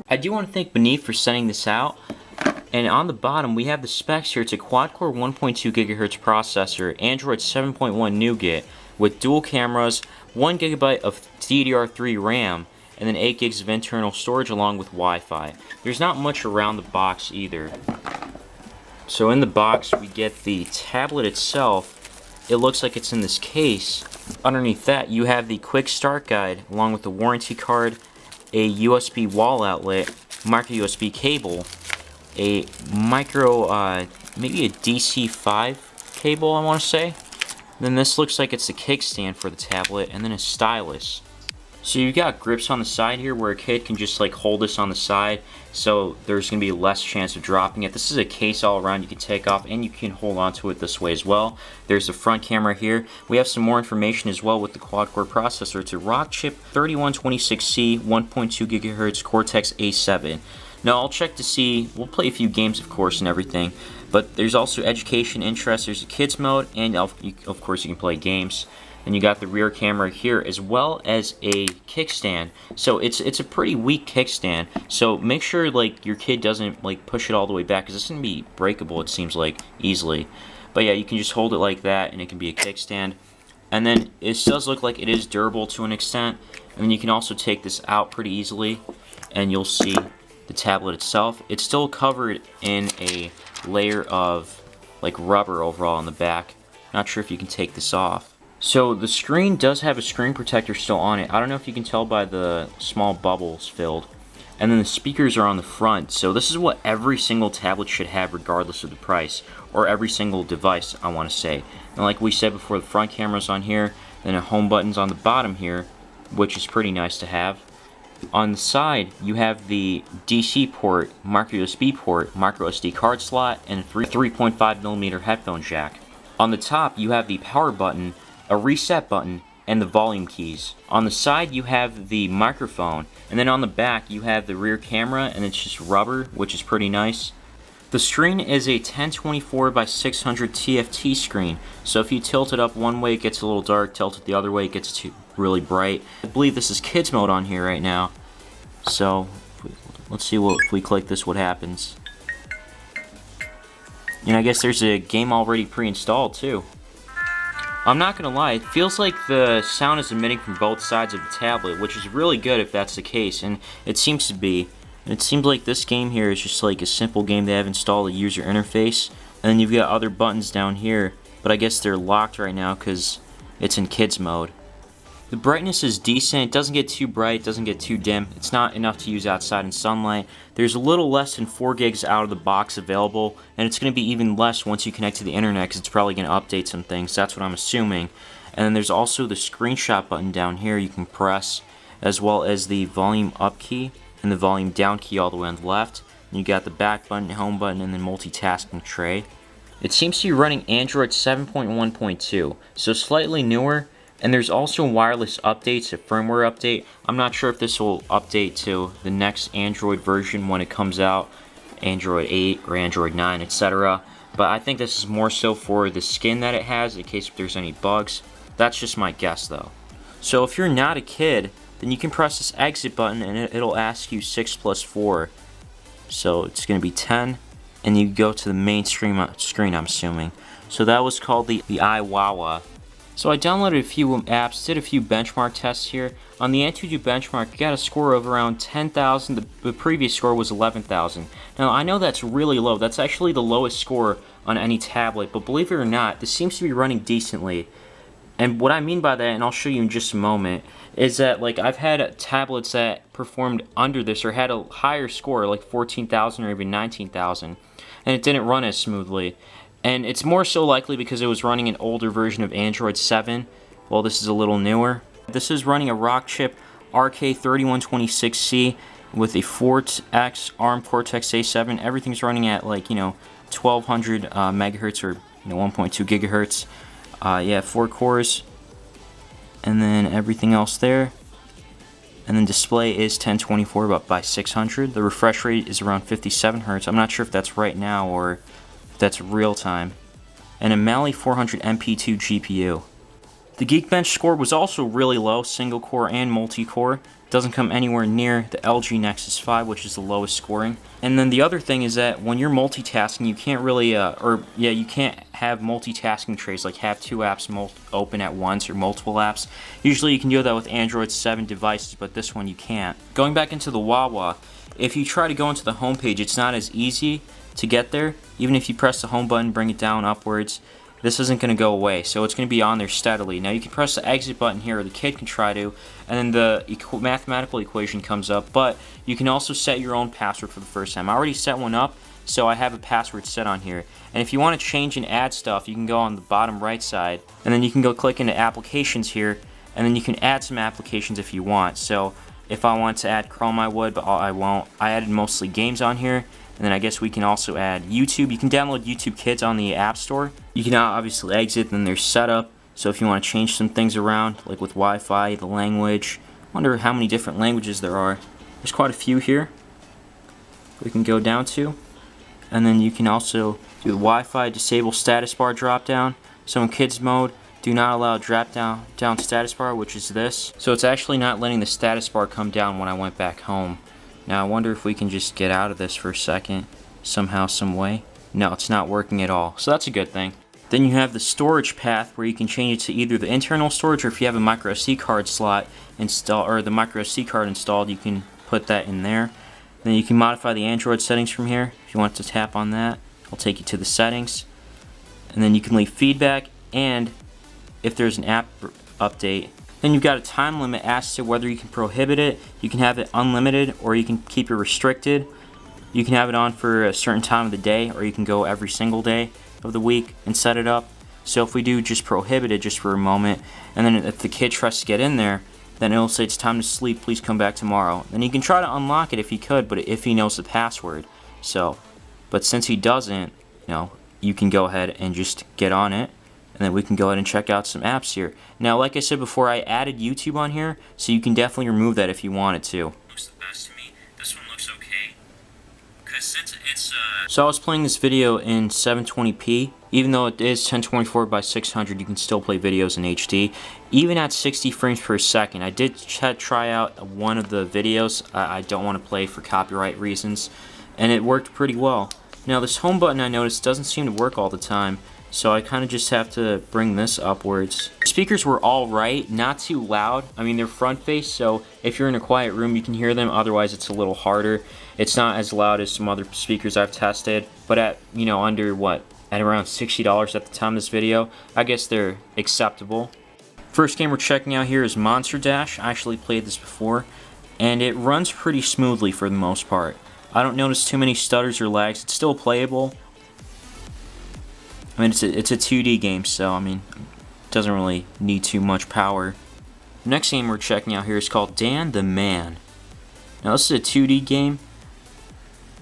I do want to thank Beneve for sending this out. And on the bottom, we have the specs here. It's a quad-core 1.2 GHz processor, Android 7.1 Nougat, with dual cameras, 1 GB of DDR3 RAM, and then 8 gigs of internal storage along with Wi-Fi. There's not much around the box either. So in the box, we get the tablet itself. It looks like it's in this case. Underneath that, you have the quick start guide along with the warranty card, a USB wall outlet, micro USB cable, a micro, maybe a DC5 cable, I want to say. Then this looks like it's a kickstand for the tablet, and then a stylus. So you've got grips on the side here where a kid can just like hold this on the side, so there's going to be less chance of dropping it. This is a case all around you can take off, and you can hold on to it this way as well. There's the front camera here. We have some more information as well with the quad-core processor. It's a Rockchip 3126C 1.2 GHz Cortex-A7. Now I'll check to see, we'll play a few games of course and everything, but there's also education, interest, there's a kids mode, and of course you can play games. And you got the rear camera here as well as a kickstand. So it's a pretty weak kickstand, so make sure like your kid doesn't like push it all the way back, because it's going to be breakable, it seems like, easily. But yeah, you can just hold it like that and it can be a kickstand. And then it does look like it is durable to an extent, and then you can also take this out pretty easily and you'll see the tablet itself. It's still covered in a layer of like rubber overall on the back. Not sure if you can take this off. So the screen does have a screen protector still on it. I don't know if you can tell by the small bubbles filled. And then the speakers are on the front. So this is what every single tablet should have regardless of the price, or every single device, I want to say. And like we said before, the front camera's on here, then a home button's on the bottom here, which is pretty nice to have. On the side, you have the DC port, micro USB port, micro SD card slot, and a 3.5mm headphone jack. On the top, you have the power button, a reset button, and the volume keys. On the side, you have the microphone, and then on the back, you have the rear camera, and it's just rubber, which is pretty nice. The screen is a 1024 by 600 TFT screen, so if you tilt it up one way, it gets a little dark, tilt it the other way, it gets really bright. I believe this is kids mode on here right now, so let's see if we click this, what happens. And I guess there's a game already pre-installed too. I'm not gonna lie, it feels like the sound is emitting from both sides of the tablet, which is really good if that's the case, and it seems to be. And it seems like this game here is just like a simple game. They have installed a user interface, and then you've got other buttons down here, but I guess they're locked right now because it's in kids mode. The brightness is decent. It doesn't get too bright, it doesn't get too dim. It's not enough to use outside in sunlight. There's a little less than 4 gigs out of the box available, and it's going to be even less once you connect to the internet because it's probably going to update some things. That's what I'm assuming. And then there's also the screenshot button down here you can press, as well as the volume up key and the volume down key all the way on the left. And you got the back button, home button, and then multitasking tray. It seems to be running Android 7.1.2, so slightly newer. And there's also wireless updates, a firmware update. I'm not sure if this will update to the next Android version when it comes out, Android 8 or Android 9, etc. But I think this is more so for the skin that it has, in case if there's any bugs. That's just my guess though. So if you're not a kid, then you can press this exit button and it'll ask you 6 plus 4. So it's going to be 10, and you go to the main screen, I'm assuming. So that was called the iWawa. So I downloaded a few apps, did a few benchmark tests here. On the Antutu benchmark, you got a score of around 10,000. The previous score was 11,000. Now I know that's really low. That's actually the lowest score on any tablet, but believe it or not, this seems to be running decently. And what I mean by that, and I'll show you in just a moment, is that like I've had tablets that performed under this or had a higher score, like 14,000 or even 19,000, and it didn't run as smoothly. And it's more so likely because it was running an older version of Android 7, while this is a little newer. This is running a Rockchip RK3126C with a 4X ARM Cortex-A7. Everything's running at like, 1200 megahertz or 1.2 gigahertz. Yeah, 4 cores, and then everything else there. And then display is 1024 by 600. The refresh rate is around 57 hertz. I'm not sure if that's right now or that's real time. And a Mali 400 MP2 GPU. The Geekbench score was also really low, single core and multi-core. Doesn't come anywhere near the LG Nexus 5, which is the lowest scoring. And then the other thing is that when you're multitasking, you can't really, you can't have multitasking trays, like have two apps open at once or multiple apps. Usually you can do that with Android 7 devices, but this one you can't. Going back into the Wawa, if you try to go into the home page, it's not as easy to get there. Even if you press the home button, bring it down upwards, this isn't going to go away, so it's going to be on there steadily. Now you can press the exit button here, or the kid can try to, and then the mathematical equation comes up, but you can also set your own password for the first time. I already set one up, so I have a password set on here. And if you want to change and add stuff, you can go on the bottom right side, and then you can go click into applications here, and then you can add some applications if you want. So if I want to add Chrome, I would, but I won't. I added mostly games on here. And then I guess we can also add YouTube. You can download YouTube Kids on the App Store. You can now obviously exit, then there's setup. So if you want to change some things around, like with Wi-Fi, the language. I wonder how many different languages there are. There's quite a few here we can go down to. And then you can also do the Wi-Fi, disable status bar drop down. So in Kids mode, do not allow drop down status bar, which is this. So it's actually not letting the status bar come down when I went back home. Now I wonder if we can just get out of this for a second, somehow, some way. No, it's not working at all, so that's a good thing. Then you have the storage path where you can change it to either the internal storage, or if you have a micro SD card slot installed, or the micro SD card installed, you can put that in there. Then you can modify the Android settings from here. If you want to tap on that, it'll take you to the settings. And then you can leave feedback, and if there's an app update. Then you've got a time limit as to whether you can prohibit it. You can have it unlimited, or you can keep it restricted. You can have it on for a certain time of the day, or you can go every single day of the week and set it up. So if we do just prohibit it just for a moment, and then if the kid tries to get in there, then it'll say it's time to sleep, please come back tomorrow. Then you can try to unlock it if he could, but if he knows the password. So, but since he doesn't, you can go ahead and just get on it. And then we can go ahead and check out some apps here. Now, like I said before, I added YouTube on here, so you can definitely remove that if you wanted to. Looks the best to me. This one looks okay. Because since it's So I was playing this video in 720p. Even though it is 1024 by 600, you can still play videos in HD. Even at 60 frames per second. I did try out one of the videos I don't want to play for copyright reasons, and it worked pretty well. Now, this home button I noticed doesn't seem to work all the time. So I kind of just have to bring this upwards. Speakers were alright, not too loud. I mean, they're front face, so if you're in a quiet room, you can hear them. Otherwise, it's a little harder. It's not as loud as some other speakers I've tested. But at, under what? At around $60 at the time of this video, I guess they're acceptable. First game we're checking out here is Monster Dash. I actually played this before, and it runs pretty smoothly for the most part. I don't notice too many stutters or lags. It's still playable. I mean, it's a 2D game, so, it doesn't really need too much power. The next game we're checking out here is called Dan the Man. Now, this is a 2D game,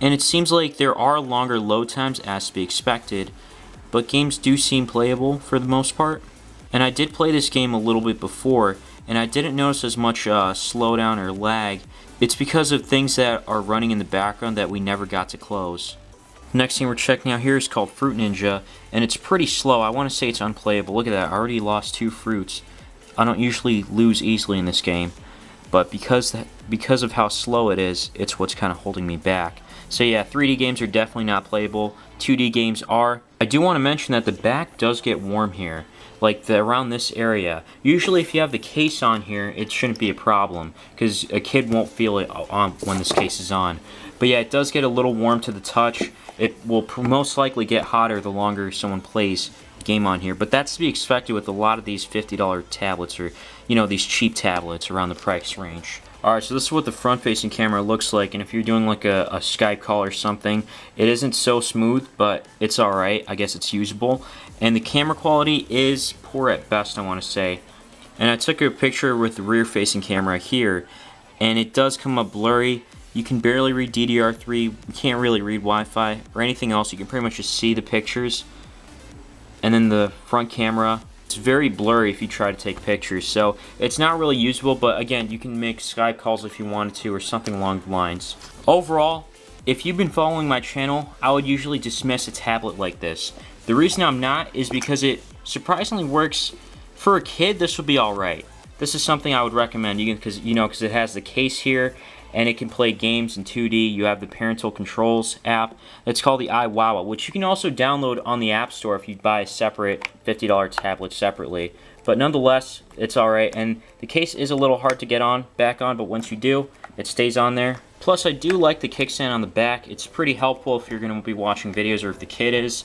and it seems like there are longer load times as to be expected, but games do seem playable for the most part. And I did play this game a little bit before, and I didn't notice as much slowdown or lag. It's because of things that are running in the background that we never got to close. The next thing we're checking out here is called Fruit Ninja, and it's pretty slow. I want to say it's unplayable. Look at that, I already lost 2 fruits. I don't usually lose easily in this game, but because of how slow it is, it's what's kind of holding me back. So yeah, 3D games are definitely not playable. 2D games are. I do want to mention that the back does get warm here, like around this area. Usually if you have the case on here, it shouldn't be a problem, because a kid won't feel it on when this case is on. But yeah, it does get a little warm to the touch. It will most likely get hotter the longer someone plays the game on here. But that's to be expected with a lot of these $50 tablets, or, these cheap tablets around the price range. Alright, so this is what the front-facing camera looks like, and if you're doing like a Skype call or something, it isn't so smooth, but it's alright. I guess it's usable. And the camera quality is poor at best, I want to say. And I took a picture with the rear-facing camera here, and it does come up blurry. You can barely read DDR3, you can't really read Wi-Fi or anything else. You can pretty much just see the pictures. And then the front camera, it's very blurry if you try to take pictures. So it's not really usable, but again, you can make Skype calls if you wanted to, or something along the lines. Overall, if you've been following my channel, I would usually dismiss a tablet like this. The reason I'm not is because it surprisingly works For a kid, this would be alright. This is something I would recommend, because it has the case here, and it can play games in 2D. You have the parental controls app. It's called the iWowa, which you can also download on the App Store if you buy a separate $50 tablet separately. But nonetheless, it's alright, and the case is a little hard to get back on, but once you do, it stays on there. Plus, I do like the kickstand on the back. It's pretty helpful if you're going to be watching videos, or if the kid is,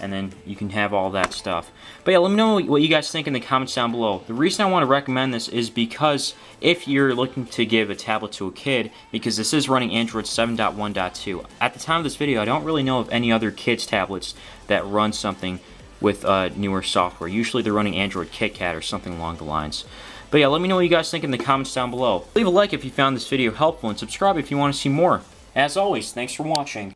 and then you can have all that stuff. But yeah, let me know what you guys think in the comments down below. The reason I want to recommend this is because if you're looking to give a tablet to a kid, because this is running Android 7.1.2. At the time of this video, I don't really know of any other kids tablets that run something with newer software. Usually they're running Android KitKat or something along the lines. But yeah, let me know what you guys think in the comments down below. Leave a like if you found this video helpful, and subscribe if you want to see more. As always, thanks for watching.